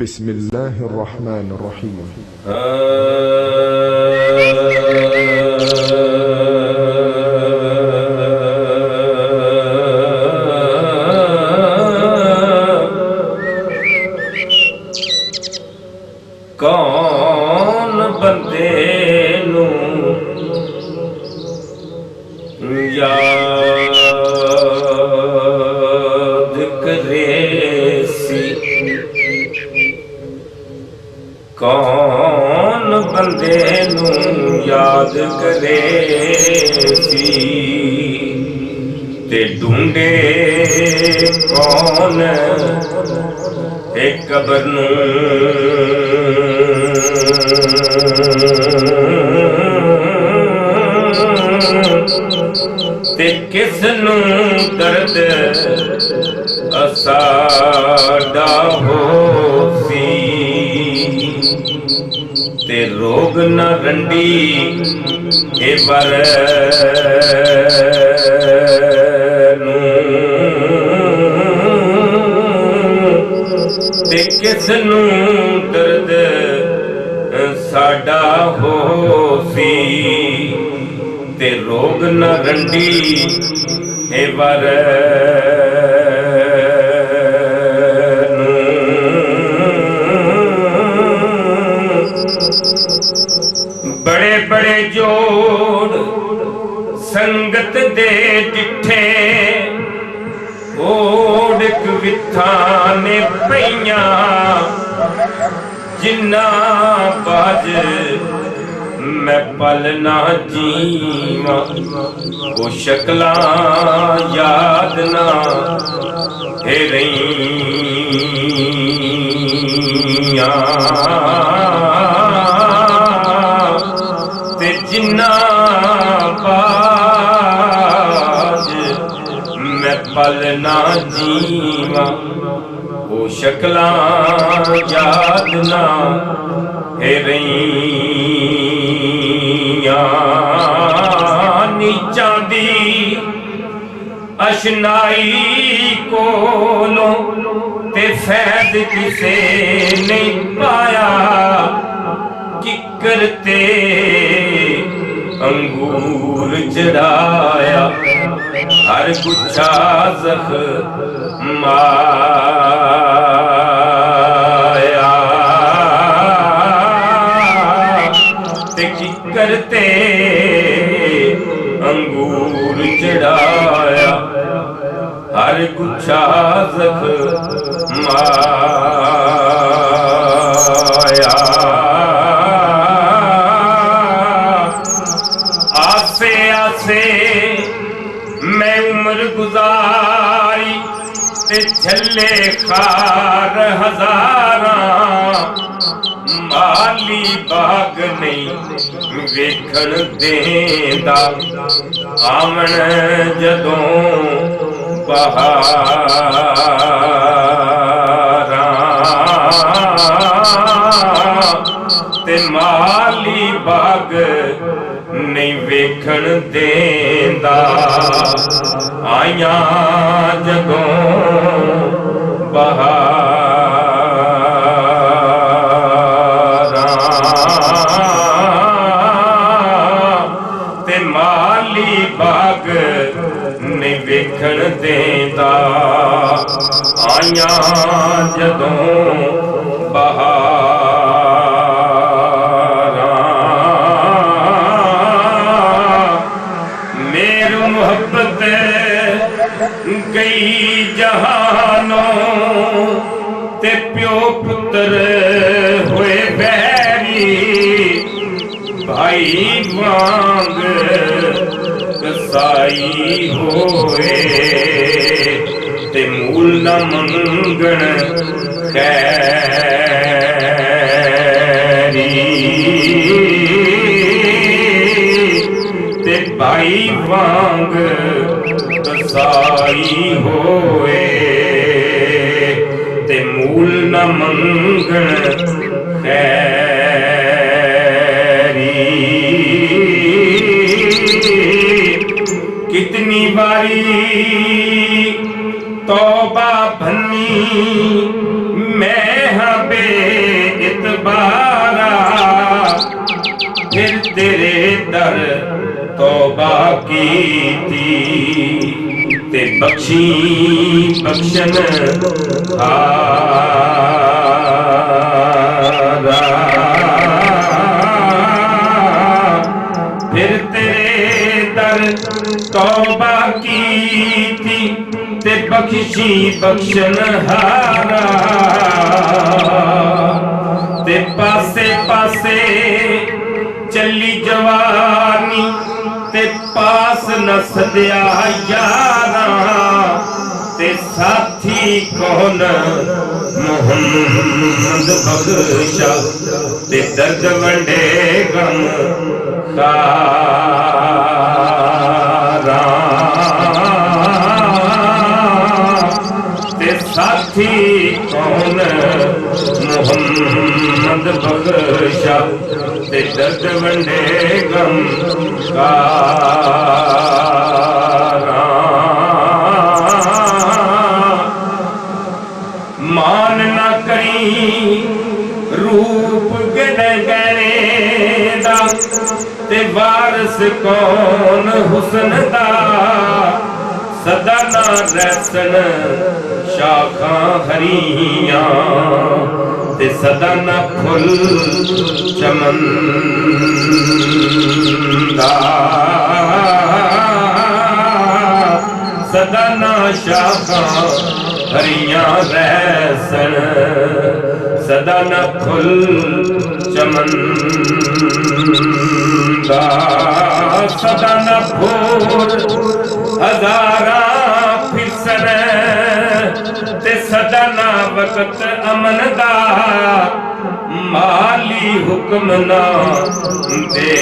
بسم الله الرحمن الرحيم. कौन बंदे नू याद करे सी, कौन बंदे नू याद करे सी, ते ढूंढे कौन एक कबर नू ते किस नू दर्द असाड़ा हो सी, ते रोग न रंडी ए बर ते किस नू दर्द साड़ा हो सी, ते रोग न रंडी ए वर बड़े बड़े जोड़ संगत दे डिठे, ओड़क विथा ने पईया जिन्ना बाज मैं पल ना जीवा, वो शक्ला याद ना हे रहीया, ते जिन्ना बाज मैं पल ना जीवा, वो शक्ला याद ना हे रहीया। नीचां दी अशनाई कोलों ते फैद किसे नहीं पाया, किकर ते अंगूर चढ़ाया, हर गुच्छा ज़ख्म आया, ते किकर ते अंगूर चढ़ाया, हर गुच्छा ज़ख्म आया। आसे आसे मैं उम्र गुजारी, ते झल्ले खार हजारा, माली बाग नहीं वेखण देंदा, आमन जदों बहारा, ते माली बाग नहीं वेखण देंदा, आइया जदों बहारा, ते माली बाग नहीं वेखण देंदा, आइया जदों बहारा। मेरी मोहब्बत गई जहानों, ते प्यो पुत्र हुए बैरी, भाई वांग कसाई होए, ते मूल न मंगण खैरी, ते भाई वांग कसाई होए, ते मूल न मंगण खैरी। कितनी बारी तौबा भन्नी मैं हाँ बे ਬਖਸ਼ੀ ਬਖਸ਼ਨ ਹਾਰਾ। ਫਿਰ ਤੇਰੇ ਦਰ ਤੌਬਾ ਕੀਤੀ ਤੇ ਬਖਸ਼ੀ ਬਖਸ਼ਨ ਹਾਰਾ। ਤੇ ਪਾਸੇ ਪਾਸੇ ਚੱਲੀ ਜਵਾਨੀ ਤੇ ਪਾਸ ਨ ਸਦਿਆ ਯਾਰਾਂ। ਤੇ ਸਾਥੀ ਕੌਣ ਮੁਹੰਮਦ ਬਖਸ਼ਾ ਤੇ ਦਰਦ ਵੰਡੇ ਗਮ ਖਾਰਾ। ਤੇ ਸਾਥੀ ਕੌਣ ਮੁਹੰਮਦ ਬਖਸ਼ਾ ਤੇ ਦਰਦ ਵੰਡੇ ਗਮ ਖਾਰਾ। ਮਾਨ ਨਾ ਕਰੀ ਰੂਪ ਗਹਿਣੇ ਦਾ ਤੇ ਵਾਰਸ ਕੌਣ ਹੁਸਨ ਦਾ। ਸਦਾ ਨਾ ਰੈਸਣ ਸ਼ਾਖਾਂ ਹਰੀਆਂ ਤੇ ਸਦਾ ਨਾ ਫੁੱਲ ਚਮਨ ਦਾ। ਸਦਾ ਨਾ ਸ਼ਾਖਾਂ ਹਰੀਆਂ ਰੈਸਣ ਸਦਾ ਨਾ ਫੁੱਲ ਚਮਨ ਦਾ। ਸਦਾ ਨਾ ਫੁੱਲ ਹਜ਼ਾਰਾਂ ਫਿਸਣ ਤੇ ਸਦਾ ਨਾ ਵਕਤ ਅਮਨ ਦਾ। ਮਾਲੀ ਹੁਕਮ ਨਾ ਦੇ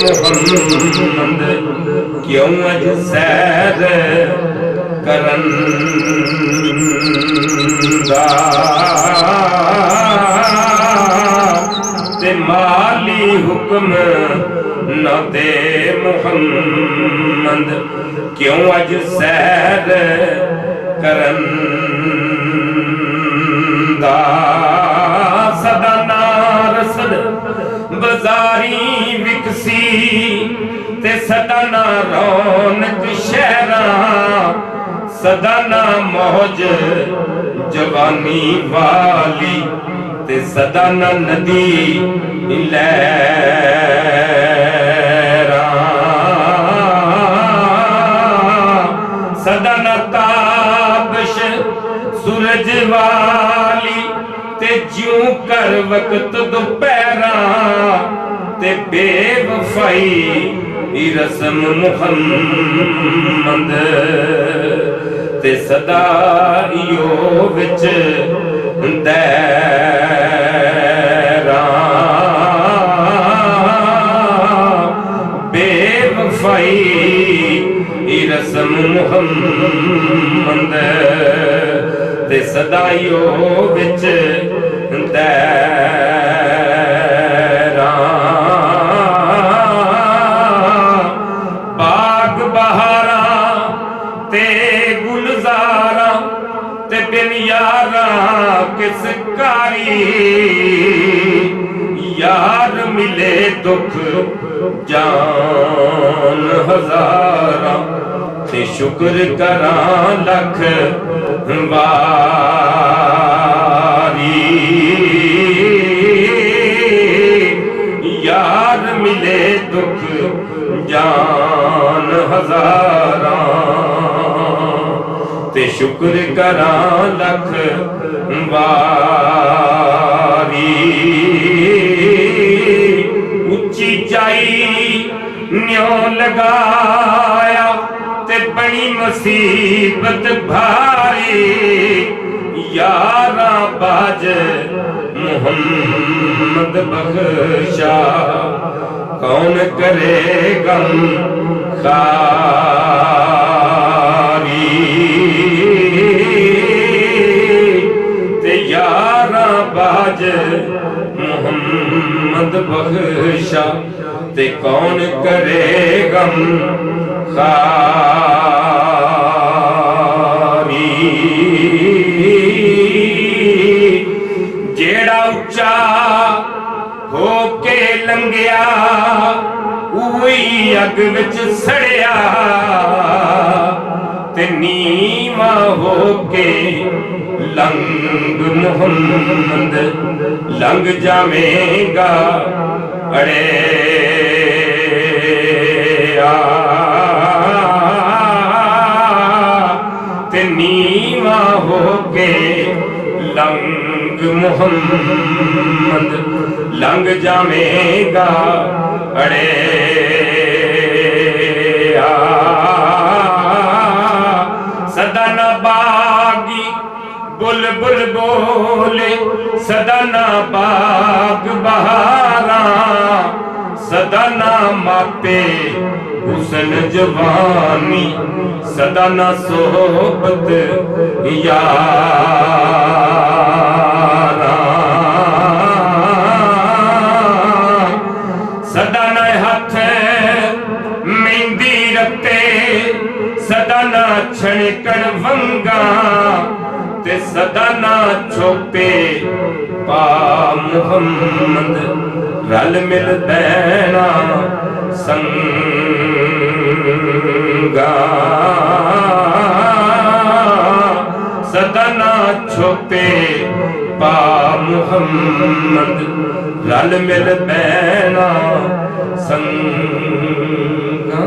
ਮੁਹੰਮਦ ਕਿਉਂ ਅਜ ਸੈਰ ਕਰਨ ਦਾ। ਤੇ ਮਾਲੀ ਹੁਕਮ ਨਾ ਦੇ ਮੁਹੰਮਦ ਕਿਉਂ ਅਜ ਸੈਰ ਕਰਨ ਦਾ। ਸਦਾ ਨਾ ਰਸਦ ਬਜ਼ਾਰੀ ਵਿਕਸੀ ਤੇ ਸਦਾ ਨਾ ਰੌਣਕ ਸ਼ਹਿਰਾਂ। ਸਦਾ ਨਾ ਮੌਜ ਜਵਾਨੀ ਵਾਲੀ ਤੇ ਸਦਾ ਨਾ ਨਦੀ ਲਹਿਰਾਂ। ਸਦਾ ਨਾ ਤਾਬਸ਼ ਸੂਰਜ ਵਾਲੀ ਤੇ ਜਿਉਂ ਕਰ ਵਕਤ ਦੁਪਹਿਰਾਂ। ਤੇ ਬੇਵਫਾਈ ਰਸਮ ਮੁਹੰਮਦ ਤੇ ਸਦਾ ਇਓ ਵਿੱਚ ਦੈਰਾਂ। ਬੇਵਫਾਈ ਰਸਮ ਮੁਹੰਮਦ ਤੇ ਸਦਾ ਇਓ ਵਿੱਚ ਦੈਰਾਂ। ਬਾਗ ਬਹਾਰਾਂ ਤੇ ਗੁਲਜ਼ਾਰਾਂ ਤੇ ਬਿਨ ਯਾਰਾਂ ਕਿਸ ਕਾਰੀ। ਯਾਰ ਮਿਲੇ ਦੁੱਖ ਜਾਨ ਹਜ਼ਾਰਾਂ ਤੇ ਸ਼ੁਕਰ ਕਰਾਂ ਲੱਖ ਵਾਰੀ। ਯਾਰ ਮਿਲੇ ਦੁੱਖ ਜਾਨ ਹਜ਼ਾਰਾਂ ਤੇ ਸ਼ੁਕਰ ਕਰਾਂ ਲੱਖ ਵਾਰੀ। ਉੱਚੀ ਜਾਈ ਨਿਉ ਲਗਾਇਆ ਤੇ ਬਣੀ ਮੁਸੀਬਤ ਭਾਰੀ। यारा बाज मुहम्मद बख्शा, कौन करे गम खारी। ते यारा बाज मुहम्मद बख्शा, ते कौन करे गम खारी। जेड़ा उच्चा होके लंघिया उही अग विच सड़िया, ਤੇ ਨੀਵਾਂ ਹੋ ਕੇ ਲੰਘ ਮੁਹੰਮਦ ਲੰਘ ਜਾਵੇਂਗਾ ਅੜੇ ਤੇ ਨੀਵਾਂ ਹੋ ਕੇ ਲੰਘ ਮੁਹੰਮਦ ਲੰਘ ਜਾਵੇਂਗਾ ਅੜੇ ਸਦਾ ਨਾ ਬਾਗੀ बुलबुल बोले सदा ना बाग बहारा सदा ना माते हुसन जवानी सदा ना सोहबत यारा सदा ना हाथ मेहंदी रते सदा ना छणकण वंगा ते सदा ना छोपे पा मुहम्मद रल मिल बैना संगा सदा ना छोपे पा मुहम्मद रल मिल बैना संगा